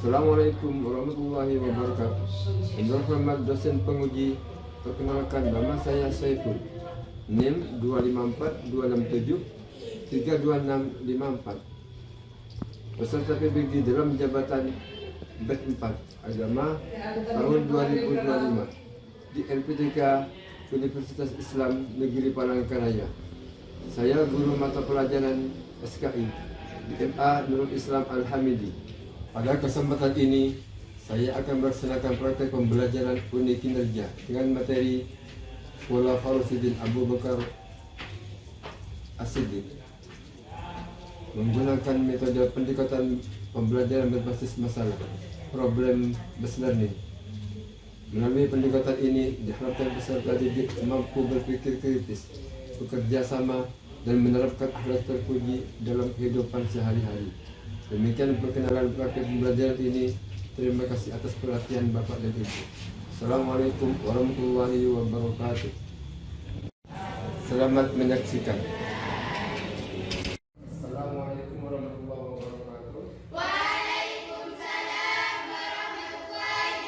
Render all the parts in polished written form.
Assalamualaikum warahmatullahi wabarakatuh. Menurut Muhammad dosen penguji, perkenalkan nama saya Saiful. NIM 25427 32654. Peserta PBG dalam jabatan BED 4 Agama tahun 2025 di LPTK Universitas Islam Negeri Palangkaraya. Saya guru mata pelajaran SKI di MA Nurul Islam Al-Hamidi. Pada kesempatan ini, saya akan melaksanakan praktek pembelajaran unit kinerja dengan materi Khulafaur Rasyidin Abu Bakar As-Siddiq menggunakan metode pendekatan pembelajaran berbasis masalah problem based learning. Melalui pendekatan ini diharapkan peserta didik mampu berpikir kritis, bekerja sama, dan menerapkan akhlak terpuji dalam kehidupan sehari-hari. Demikian perkenalan praktek pembelajaran ini. Terima kasih atas perhatian Bapak dan Ibu. Assalamualaikum warahmatullahi wabarakatuh. Selamat menyaksikan. Assalamualaikum warahmatullahi wabarakatuh. Waalaikumsalam warahmatullahi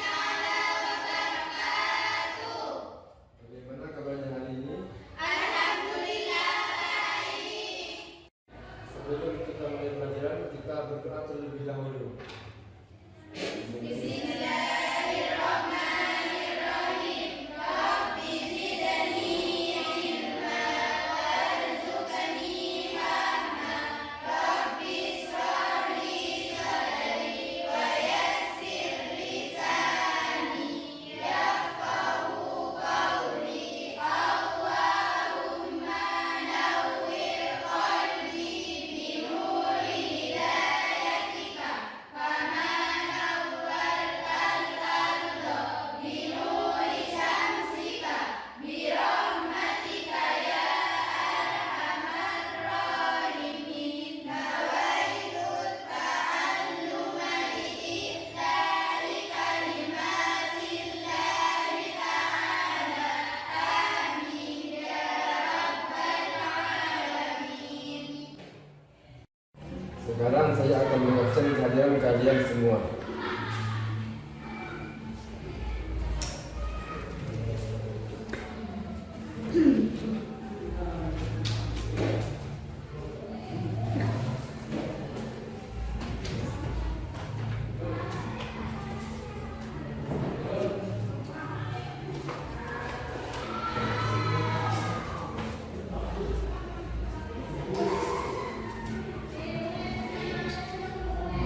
wabarakatuh. Bagaimana kabarnya hari ini? Alhamdulillah baik. Sebelum kita mulai pelajaran, kita berdoa terlebih dahulu. Bismillahirrahmanirrahim. Rabbi zidni ilma warzuqni fahma. Rabbi shrah li sadri wa yassir lisani yafqahu qawli. Allahumma nawwir qalbi binuri hidayatika kama nawwartal arda binuri syamsika birahmatika ya arhamar rahimin. Nawaitu ta'alluma li'ihlali kalimatillahi ta'ala. Amin ya rabbal alamin. Sekarang saya akan mengabsen kehadiran kalian semua.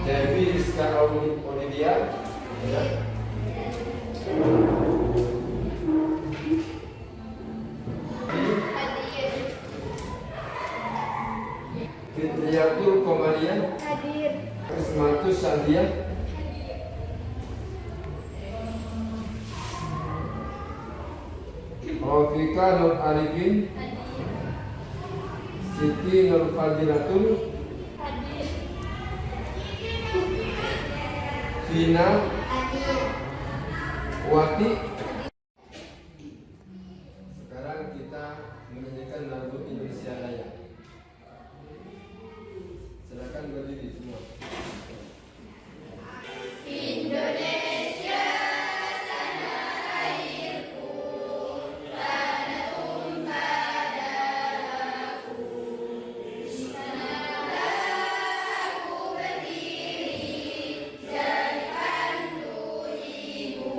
Dewi Rizka Olivia, ya. Fitriyatul Komaria, Hadir. Rismatus Sandia, Rofika Nur Arifin, Siti Nur Fadilatul, Vina Wati. Sekarang kita menyanyikan lagu Indonesia Raya. Silakan berdiri semua. Indonesia tanah airku, tanah tumpah darahku. Di sanalah aku berdiri, jadi pandu ibuku.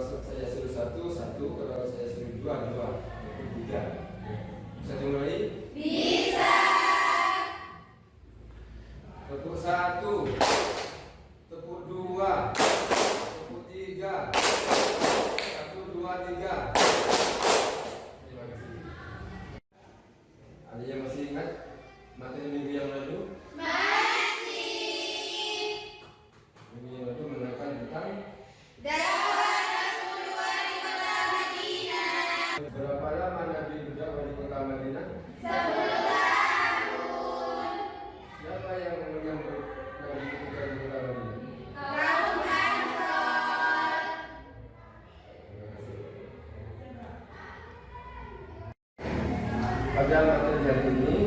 saya suruh satu, satu. Kalau saya suruh dua, dua. Tiga. Bisa dimulai? Bisa. Tepuk satu, tepuk dua, tepuk tiga. Satu, dua, tiga. Terima kasih. Ada yang masih ingat materi minggu yang lalu? Minggu yang lalu menerangkan tentang Dakwah Rasulullah di kota Madinah. berapa lama Nabi berdakwah di kota Madinah? 10 tahun. Siapa yang menyambut Nabi ketika di kota Madinah? Kaum Ansor. Pada materi hari ini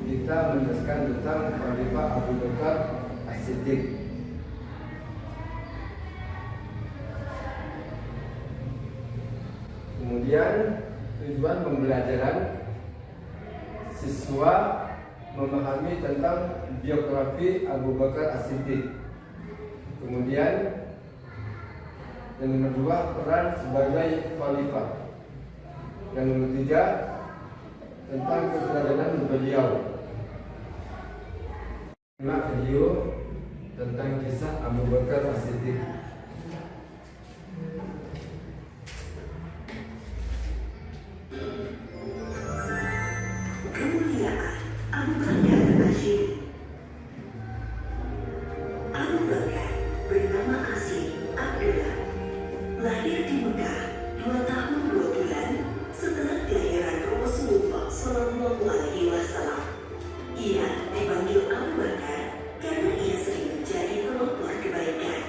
kita menjelaskan tentang Khalifah Abu Bakar As-Siddiq. Kemudian tujuan pembelajaran siswa memahami tentang biografi Abu Bakar As-Siddiq. Kemudian yang nomor dua, peran sebagai khalifah. Yang nomor tiga, tentang keteladanan beliau. Simak video tentang kisah Abu Bakar As-Siddiq. Kemuliaan Abu Bakar As-Siddiq. Abu Bakar bernama asli Abdullah, lahir di Mekah 2 tahun 2 bulan setelah kelahiran Rasulullah Shallallahu Alaihi Wasallam. Ia dipanggil Abu Bakar karena ia sering menjadi pelopor kebaikan.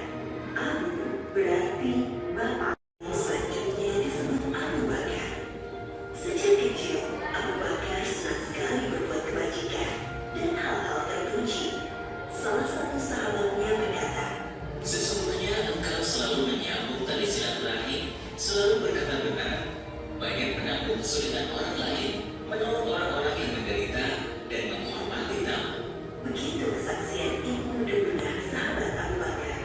Abu berarti bapak. Selanjutnya disebut Abu Bakar. Sejak kecil, Abu Bakar senang sekali berbuat kebajikan dan hal-hal terpuji. Salah satu sahabatnya berkata, Sesungguhnya engkau selalu menyambung tali silaturahim, selalu berkata benar, banyak menanggung kesulitan orang lain, menolong orang-orang yang menderita, dan menghormati tamu. begitu kesaksian Ibnu Dudunan sahabat Abu Bakar.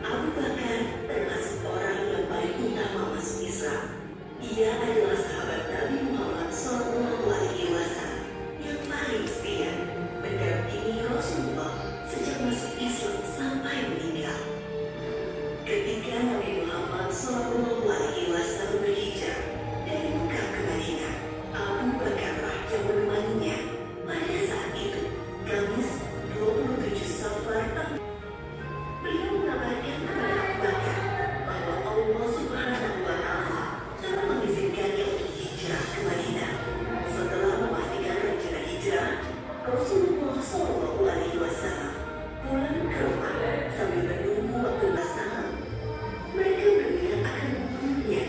Abu Bakar termasuk orang yang paling utama masuk Islam. Ia adalah sahabat Nabi Muhammad SAW yang paling setia, mendampingi Rasulullah sejak masuk Islam sampai meninggal. Ketika Nabi Muhammad SAW berhijrah dari Mekah ke Madinah, Abu Bakarlah yang menemaninya. Pada saat itu, Kamis 27 Safar tahun, beliau mengabarkan kepada Abu Bakar bahwa Allah Subhanahu wa Ta'ala telah mengizinkannya untuk hijrah ke Madinah. Setelah memastikan rencana hijrah, Rasulullah SAW pulang ke rumah sambil menunggu waktu pasangan. Mereka berniat akan membunuhnya.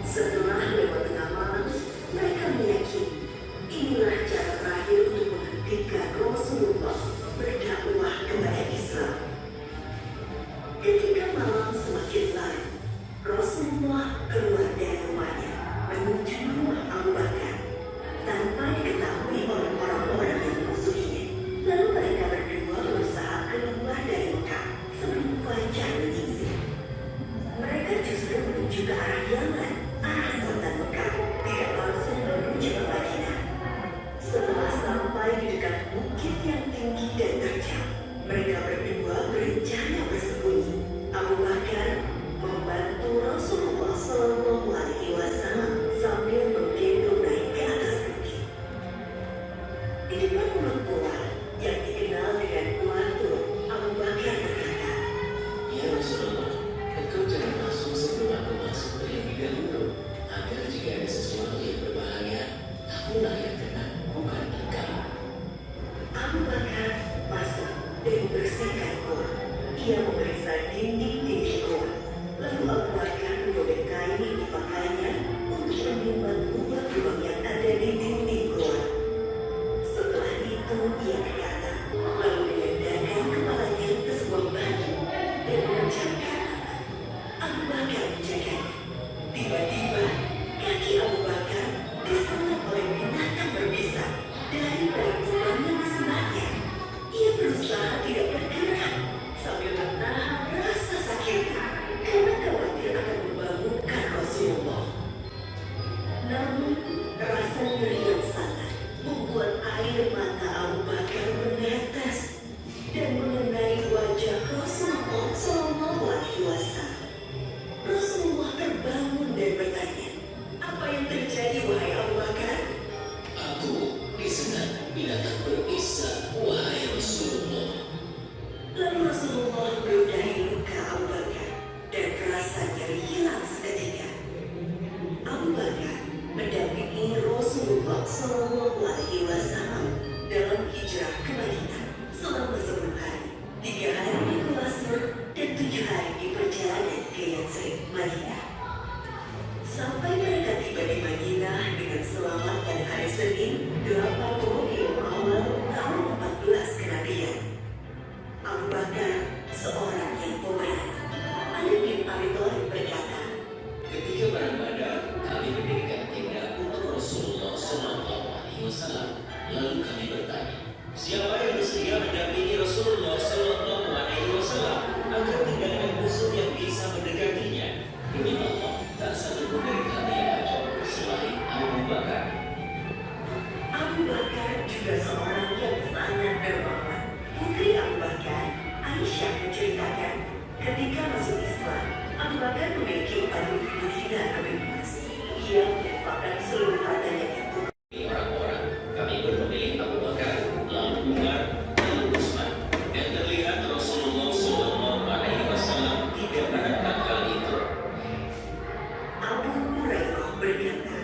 Setelah lewat tengah malam, mereka meyakini inilah cara terakhir untuk menghentikan Rasulullah berdakwah kepada Islam. Ketika malam semakin larut, Rasulullah keluar dari rumahnya menuju rumah Abu Bakar tanpa diketahui oleh orang-orang yang memusuhinya. Lalu mereka berdua berusaha keluar dari Mekah sebelum fajar menyingsing. Mereka justru menuju ke arah Yaman, arah selatan Mekah, tidak langsung menuju ke Madinah. Setelah sampai di dekat bukit yang tinggi dan terjal, mereka berdua berencana bersembunyi. Abu Bakar membantu Rasulullah SAW sambil menggendong naik ke atas bukit. Di depan rumah tua yang dikenal dengan Gua Tur, Abu Bakar berkata, Ya Rasulullah, engkau jangan masuk sebelum aku masuk terlebih dahulu. Agar Sampai mereka tiba di Madinah dengan selamat pada hari Senin 20 Awal tahun 14 kenabian. Abu Bakar, seorang yang pemberani. Ali bin Abi Thalib berkata, Ketika perang Badar, kami mendirikan tenda untuk Rasulullah SAW. Lalu kami bertanya, siapa yang bersedia mendampingi Rasulullah SAW agar tidak ada musuh yang bisa mendekatinya? Demi Allah, tak satu pun dari kami yang maju selain Abu Bakar. Abu Bakar juga seorang yang sangat dermawan. Putri Abu Bakar, Aisyah menceritakan, ketika masuk Islam, Abu Bakar memiliki 40.000 dinar emas. Ia menginfakkan seluruh hartanya itu. Orang-orang, kami berpemilih Abu Bakar, lalu Umar, lalu Utsman, dan terlihat Rasulullah SAW tidak menentang hal itu. Abu Hurairah berkata,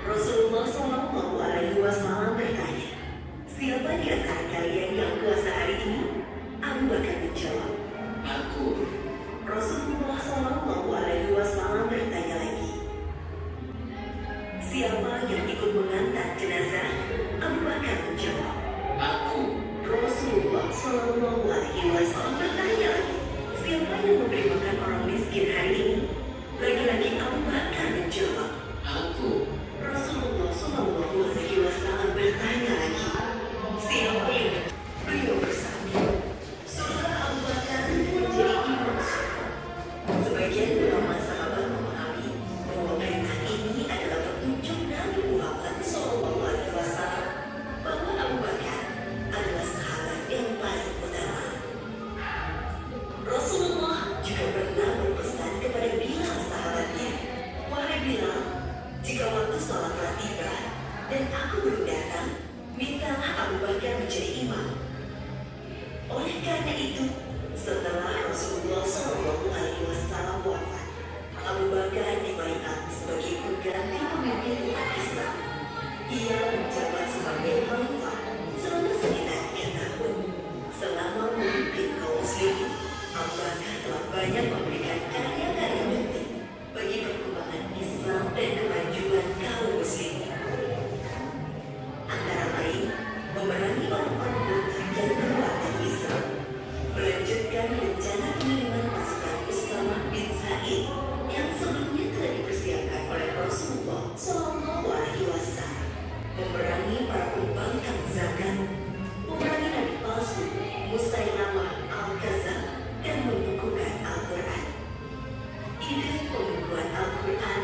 Rasulullah SAW bertanya, siapa di antara kalian yang puasa hari ini? Abu Bakar menjawab, Aku. Rasulullah SAW bertanya lagi, siapa yang ikut mengantar jenazah? Abu Bakar menjawab, Aku. Rasulullah SAW bertanya lagi, siapa yang memberi makan orang miskin hari ini? Lagi-lagi Abu Bakar menjawab, Aku. Rasulullah SAW bertanya lagi, siapa yang beliau bersabda, saudara Abu Bakar menjadi imam surga. Sebagian ulama sahabat memahami bahwa perintah ini adalah petunjuk Nabi Muhammad SAW bahwa Abu Bakar adalah sahabat yang paling utama. Rasulullah juga pernah berpesan kepada Bilal sahabatnya, wahai Bilal, jika waktu sholat telah tiba dan aku belum datang, mintalah Abu Bakar menjadi imam. Oleh karena itu, setelah Rasulullah SAW wafat, Abu Bakar dibaiat sebagai pengganti pemimpin umat Islam. Ia menjabat sebagai khalifah selama sekitar 3 tahun. Selama memimpin kaum muslimin, Abu Bakar telah banyak memberikan karya-karya penting bagi perkembangan Islam dan kemajuan kaum muslimin. Antara lain, memerangi orang-orang murtad yang keluar dari Islam, melanjutkan rencana pengiriman pasukan Usama bin Zaid yang sebelumnya telah dipersiapkan oleh Rasulullah SAW, memerangi para pembangkang zakat, memerangi nabi palsu Musailamah al-Kadzdzab, dan membukukan Al-Quran. Ide pembukuan Al-Quran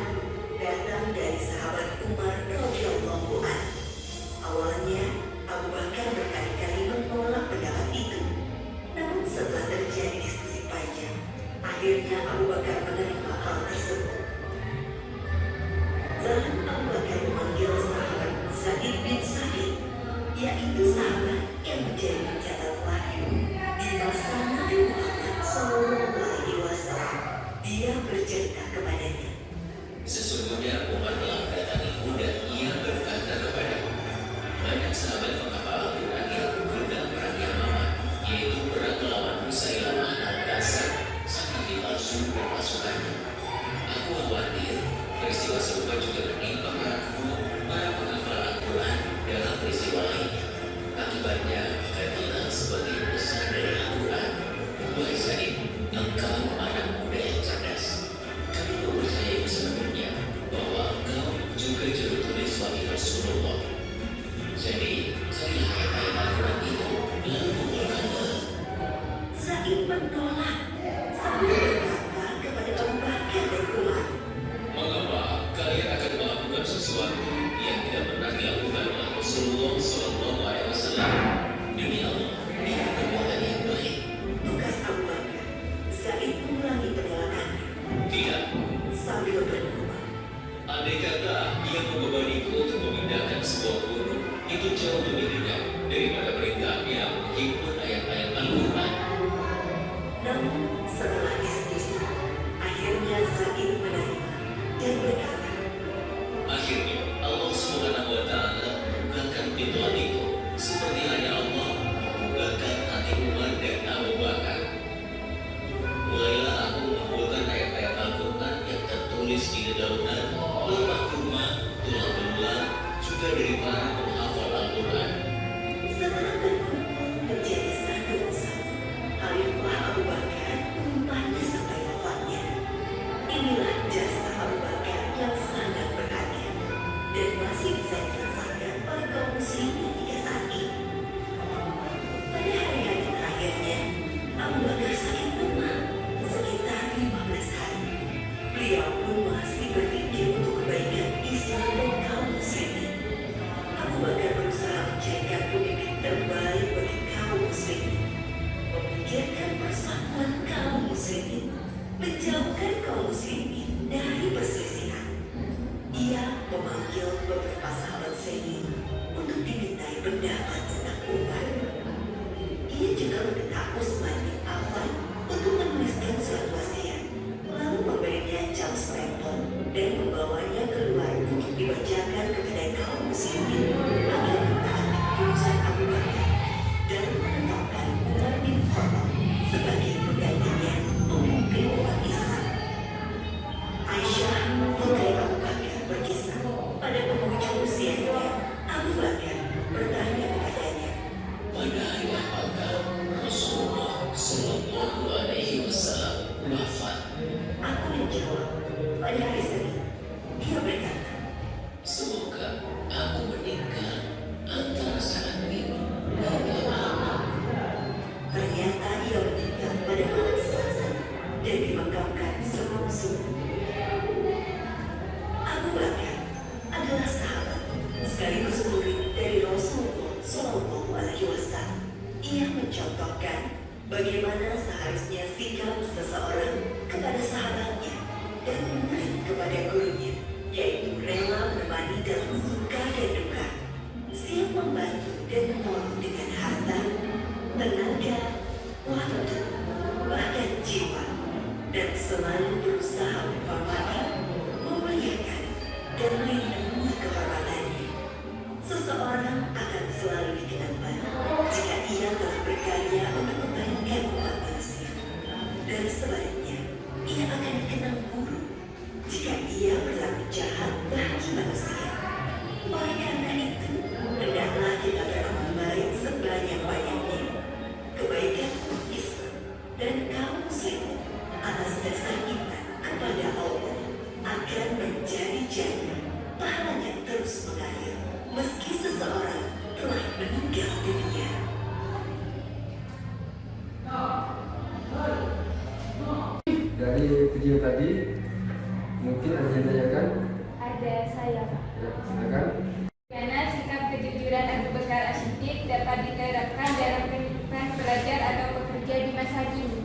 datang dari sahabat Umar radhiyallahu anhu. Awalnya, Abu Bakar berkali-kali menolak pendapat itu. Namun setelah terjadi diskusi panjang, akhirnya Abu Bakar menerima hal tersebut. Lalu Abu Bakar memanggil sahabat Zaid bin Sabit, yaitu sahabat yang menjadi pencatat wahyu di masa Nabi Muhammad SAW. Dia bercerita kepadanya, Sesungguhnya Umar telah mendatangiku dan ia berkata kepadaku, banyak sahabat menghafal Al-Quran yang gugur dalam perang Yamamah, yaitu perang melawan Musailamah al-Kadzdzab, sang nabi palsu dan pasukannya. Aku khawatir peristiwa serupa juga menimpa para guru, para penghafal Al-Quran dalam peristiwa lainnya. Akibatnya akan hilang sebagai pesan dari Al-Quran. Wahai Zaid, engkau anak muda yang cerdas. Kami mempercayai sepenuhnya bahwa engkau juga juru tulis wahyu Rasulullah. Jadi, carilah ayat-ayat Al-Quran itu, lalu kumpulkanlah. Zaid menolak sambil berkata kepada Abu Bakar dan Umar, Mengapa kalian akan melakukan sesuatu yang tidak pernah dilakukan oleh Rasulullah SAW? Demi Allah, ini perbuatan yang baik. tugas Abu Bakar. Zaid mengulangi penolakannya Tidak, sambil bergumam, andai kata ia membebaniku untuk memindahkan sebuah gunung, itu jauh lebih ringan daripada perintahnya menghimpun ayat-ayat Al-Quran. namun setelah diskusi, akhirnya Zaid menerima dan berkata, Akhirnya, Allah SWT membukakan pintu hatiku, seperti hanya Allah membukakan hati Umar dan Abu Bakar. Mulailah aku mengumpulkan ayat-ayat Al-Quran yang tertulis penulis di dedaunan, lapak kurma, tulang belulang, juga dari para penghafal Al-Quran. Setelah berkumpul menjadi satu persatu, Khalifah Abu Bakar menyimpannya sampai wafatnya. Inilah jasa Abu Bakar yang sangat berharga dan masih bisa dirasakan oleh kaum muslimin hingga saat ini. Pada hari-hari terakhirnya, Abu Bakar sakit lemah sekitar 15 hari. Beliau pun masih berpikir untuk kebaikan Islam dan kaum muslimin. Abu Bakar berusaha menjadikan pemimpin terbaik bagi kaum muslimin, memikirkan persatuan kaum muslimin, menjauhkan kaum muslimin dari perselisihan. Ia memanggil beberapa sahabat senior untuk dimintai pendapat tentang umat. Ia juga meminta Utsman bin Affan untuk menuliskan surat wasiat, lalu memberinya jam stempel dan membawanya keluar untuk dibacakan kepada kaum muslimin agar mentaati keputusan Abu Bakar dan menetapkan Umar bin Khattab sebagai penggantinya memimpin umat Islam. Aisyah, putri Abu Bakar, berkisah pada penghujung usianya, Abu Bakar bertanya kepadanya, Pada hari apakah Rasulullah Shallallahu Alaihi Wasallam wafat? aku menjawab, pada hari Senin. Dia berkata, Semoga aku meninggal antara saat ini dan malam. ternyata ia meninggal pada malam Selasa dan dimakamkan sebelum subuh. Abu Bakar adalah sahabat sekaligus murid dari Rasulullah Shallallahu Alaihi Wasallam. Ia mencontohkan bagaimana seharusnya sikap seseorang kepada sahabatnya dan murid kepada gurunya, yaitu rela menemani dalam suka dan duka, siap membantu dan menolong dengan harta, tenaga, waktu, bahkan jiwa, dan selalu berusaha menghormati, memuliakan, dan melindungi kehormatannya. Seseorang akan selalu dikenang baik jika ia telah berkarya untuk kebaikan umat manusia. Dan sebaliknya, ia akan dikenang buruk jika ia berlaku jahat bagi manusia. Oleh karena itu, hendaklah kita beramal baik sebanyak-banyaknya. Kebaikan umat Islam dan kaum muslimin atas dasar iman kepada Allah akan menjadi jannah, pahalanya terus mengalir meski seseorang telah meninggal dunia. Dari video tadi mungkin ada yang tanyakan? Ada saya, Pak. Ya, silakan. Bagaimana sikap kejujuran Abu Bakar As-Siddiq dapat diterapkan dalam kehidupan pelajar atau pekerja di masa kini?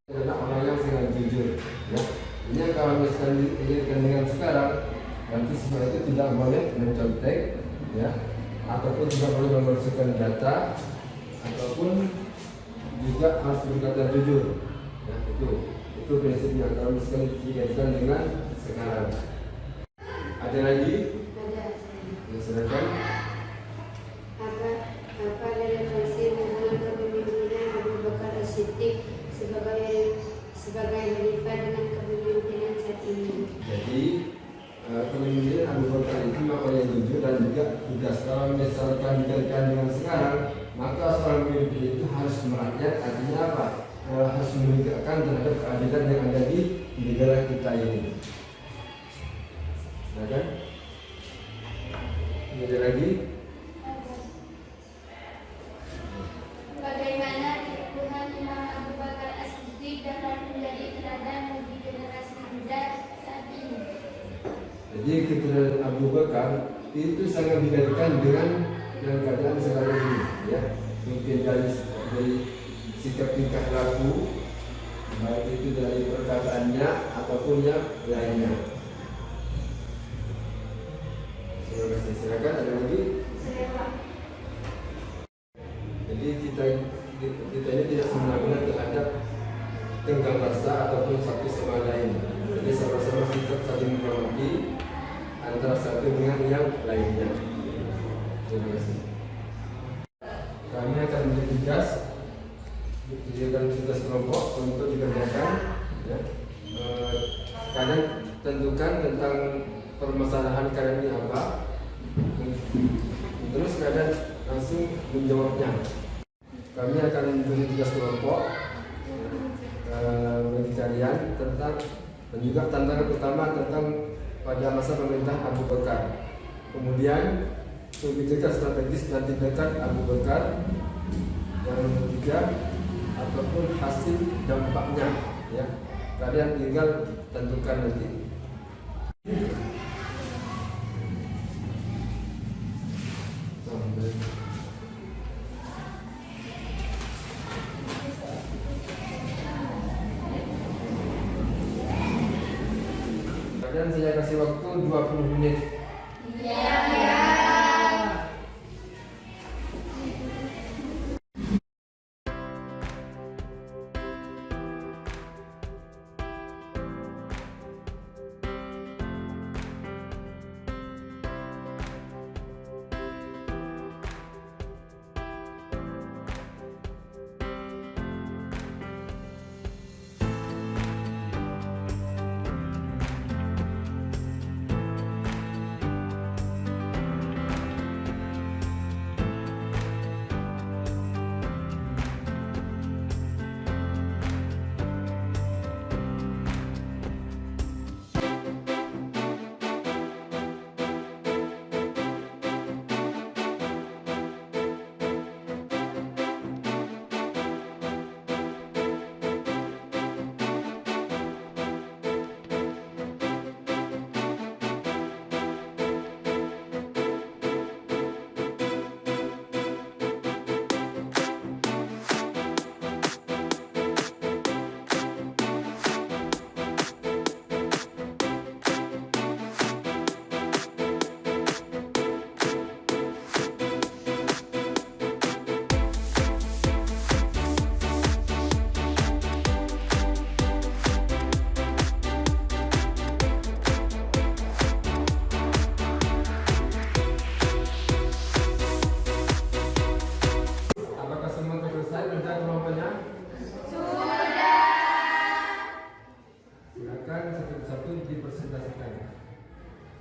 Adalah orang yang sangat jujur, ya. Ini kalau misalnya dikaitkan dengan sekarang, nanti semua itu tidak boleh mencontek, ya, ataupun tidak boleh memasukkan data, ataupun juga harus berkata jujur, ya, itu prinsipnya kalau misalnya dikaitkan dengan sekarang. Ada lagi? Ada. Ya, silakan. Apa relevansi hubungan kepemimpinan Abu Bakar As-Siddiq sebagai khalifah dengan kepemimpinan saat ini? Jadi kepemimpinan Abu Bakar itu orang yang jujur dan juga tugas. Kalau misalkan dikaitkan dengan sekarang, maka seorang pemimpin itu harus merakyat. Artinya apa? Harus menegakkan terhadap keadilan yang ada di negara kita ini. Ya kan? Ada lagi? Bagaimana kehidupan Imam Abu Bakar As-Siddiq dapat menjadi teladan bagi generasi muda saat ini? Jadi keturunan Abu Bakar itu sangat dikaitkan dengan keadaan sekarang ini, ya. Mungkin dari sikap tingkah laku, baik itu dari perkataannya ataupun yang lainnya. Terima kasih. Silakan ada lagi. Saya, Pak. Jadi kita ini tidak semena-mena terhadap tenggang rasa ataupun satu sama lain. Jadi sama-sama kita saling menghormati antara satu dengan yang lainnya. Terima kasih. Kami akan memberi tugas kelompok untuk dikerjakan. Ya. Kadang kita tentukan tentang permasalahan kalian ini apa, terus kalian langsung menjawabnya. Kami akan memberi tugas kelompok bagi kalian tentang, dan juga tantangan utama tentang pada masa pemerintahan Abu Bakar. Kemudian kebijakan strategis dan tindakan Abu Bakar. Yang ketiga, ataupun hasil dampaknya, ya. Kalian tinggal tentukan nanti. Kalian saya kasih waktu 20 menit.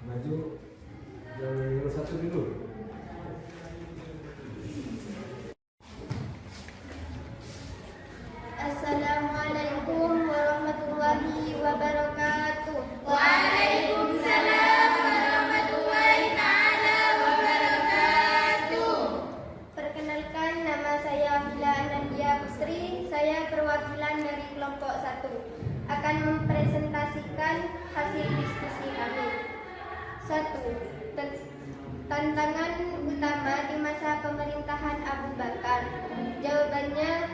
Maju yang nomor 1 dulu. Assalamualaikum warahmatullahi wabarakatuh. Waalaikumsalam warahmatullahi taala wabarakatuh. Perkenalkan, nama saya Mila Anandia Pusri. Saya perwakilan dari kelompok 1 akan mempresentasikan hasil diskusi kami. 1. Tantangan utama di masa pemerintahan Abu Bakar. Jawabannya,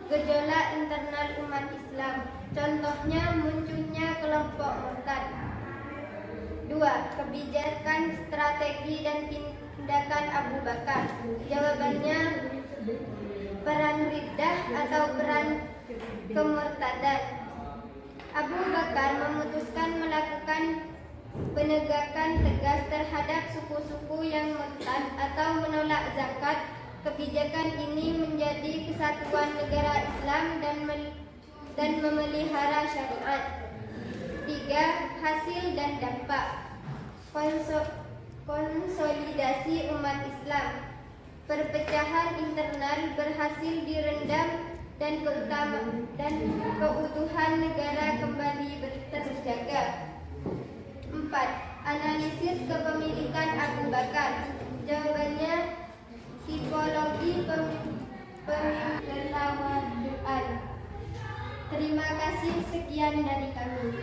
gejolak internal umat Islam. Contohnya munculnya kelompok murtad. 2. Kebijakan, strategi dan tindakan Abu Bakar. Jawabannya, peran riddah atau peran kemurtadan. Abu Bakar memutuskan melakukan penegakan tegas terhadap suku-suku yang murtad atau menolak zakat. Kebijakan ini menjadi kesatuan negara Islam dan memelihara syariat. 3. Hasil dan dampak. Konsolidasi umat Islam. Perpecahan internal berhasil direndam dan keutuhan negara kembali terjaga. 4. Analisis kepemilikan Abu Bakar. Jawabannya, tipologi pemerintahan. Terima kasih, sekian dari kami.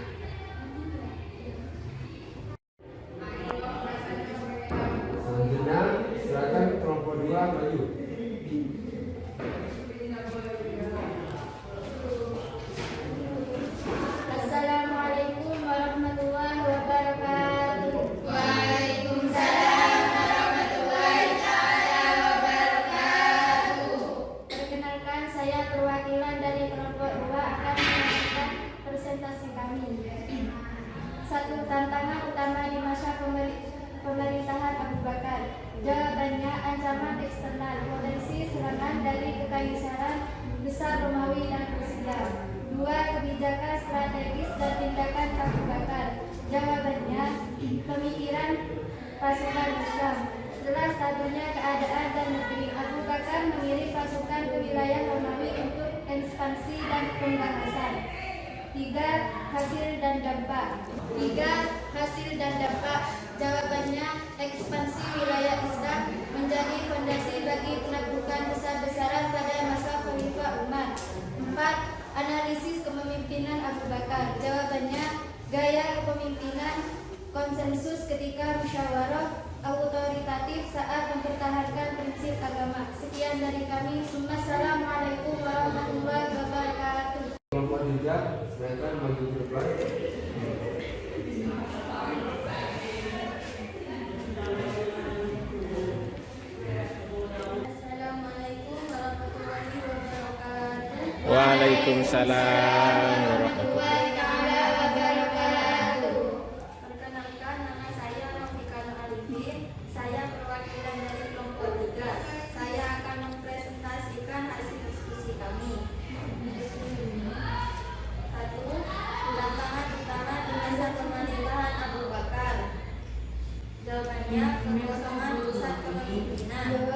Selanjutnya silakan kelompok 2 maju. Assalamualaikum warahmatullahi wabarakatuh. Waalaikumsalam warahmatullahi taala wabarakatuh. Perkenalkan, saya perwakilan dari kelompok 2 akan melakukan presentasi kami. 1. Tantangan utama di masa pemerintahan Abu Bakar. Jawabannya, ancaman eksternal, potensi serangan dari kekaisaran besar Romawi dan Persia. 2. Kebijakan strategis dan tindakan Abu Bakar. pasukan Islam. Setelah stabilnya keadaan dan negeri, Abu Bakar mengirim pasukan ke wilayah Romawi untuk ekspansi dan pembahasan. 3. Hasil dan dampak. Jawabannya, ekspansi wilayah Islam menjadi fondasi bagi penaklukan besar-besaran pada masa Khalifah Umar. 4. Analisis kepemimpinan Abu Bakar. Jawabannya, gaya kepemimpinan konsensus ketika musyawarah, autoritatif saat mempertahankan prinsip agama. Sekian dari kami. Assalamualaikum warahmatullahi wabarakatuh. Kelompok 3, silakan maju ke depan. Assalamualaikum warahmatullahi wabarakatuh. Waalaikumsalam warahmatullahi Wabarakatuh. Perkenalkan, nama saya Rafika Alifin. Saya perwakilan dari kelompok 3. Saya akan mempresentasikan hasil diskusi kami. 1. Tantangan utama di masa pemerintahan Abu Bakar. Jawabannya, kekosongan pusat kepemimpinan. 2.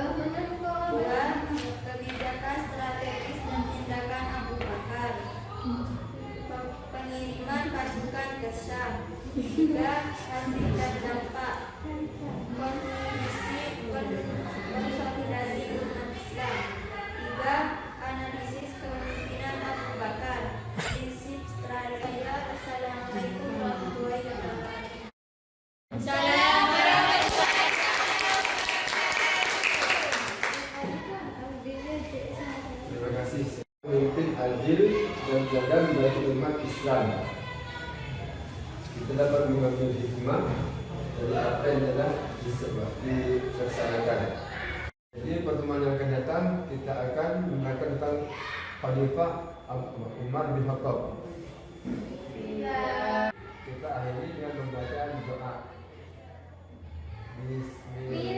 Kebijakan strategis dan tindakan Abu Bakar. Pengiriman pasukan ke Syam. 3. Hasil dan dampak. Konsolidasi umat Islam. 3. Analisis kepemimpinan Abu Bakar. Prinsip strategi. Assalamualaikum warahmatullahi wabarakatuh. Terima kasih. Pemimpin adil dan jaga wilayah umat Islam. Kita dapat mengambil hikmah dari apa yang telah dilaksanakan. Jadi pertemuan yang akan datang kita akan mengenalkan tentang Khalifah Umar bin Khattab. Kita akhiri dengan pembacaan doa. Bismillah.